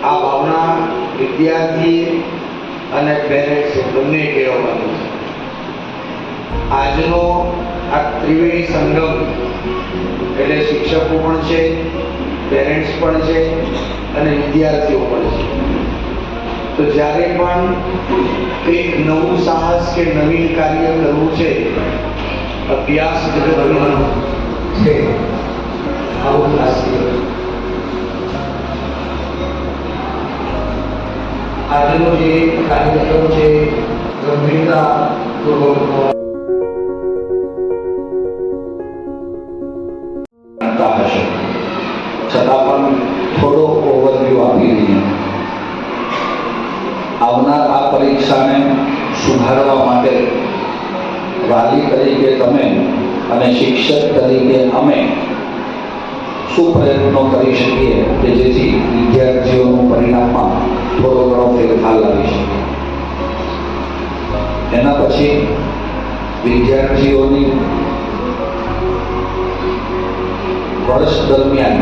આ ભાવના વિદ્યાર્થી અને પેરેન્ટ્સ બંને કેળવવાની છે. આજનો આ ત્રિવેણી સંગમ એટલે શિક્ષકો પણ છે, પેરેન્ટ્સ પણ છે અને વિદ્યાર્થીઓ પણ છે. તો જ્યારે પણ કંઈક નવું સાહસ કે નવીન કાર્ય કરવું છે, અભ્યાસ જગતમાં છે, આવું રાષ્ટ્રીય આજનો જે કાર્યક્રમ છે ગંભીરતાપૂર્વક હશે, છતાં પણ થોડો ઓવરવ્યૂ આપી દઈએ. આવનાર આ પરીક્ષાને સુધારવા માટે વાલી તરીકે તમે અને શિક્ષક તરીકે અમે શું પ્રયત્નો કરી શકીએ કે જેથી વિદ્યાર્થીઓનું પરિણામમાં થોડો ઘણો ફેરફાર લાવી શકે. એના પછી વિદ્યાર્થીઓની વર્ષ દરમિયાન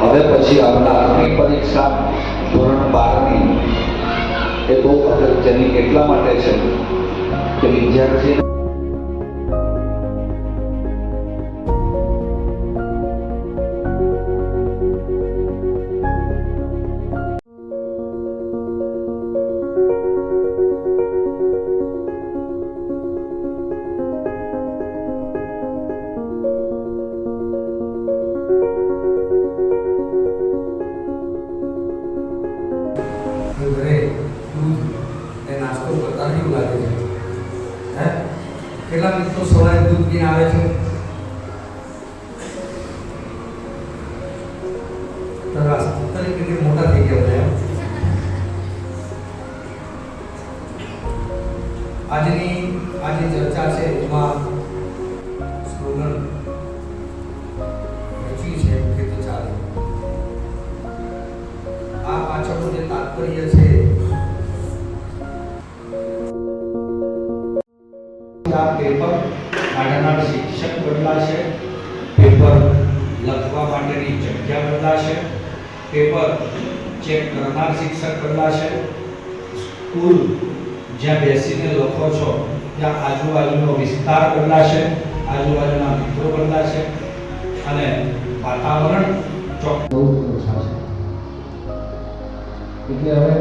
હવે પછી આવનારની પરીક્ષા ધોરણ 12ની એ બહુ અગત્યની એટલા માટે છે કે વિદ્યાર્થી ઘરે દૂધ એ નાસ્તો કરતા કેવું લાગે છે? હે, કેટલા મિત્રો સવારે દૂધ પીને આવે છે? તરીકે મોટા થઈ ગયા. આજની ચર્ચા છે એમાં સ્લોગન રચ્યું છે કે તો ચાલે. આ પાછળનું જે તાત્પર્ય છે, આ પેપર કાઢનાર શિક્ષક બદલાશે, પેપર લખવા માટેની જગ્યા બદલાશે, પેપર ચેક કરનાર શિક્ષક બદલાશે, સ્કૂલ જ્યાં બેસીને લખો છો ત્યાં આજુબાજુનો વિસ્તાર બદલાશે, આજુબાજુના મિત્રો બદલાશે અને વાતાવરણ ચોખ્ખું થશે. એટલે હવે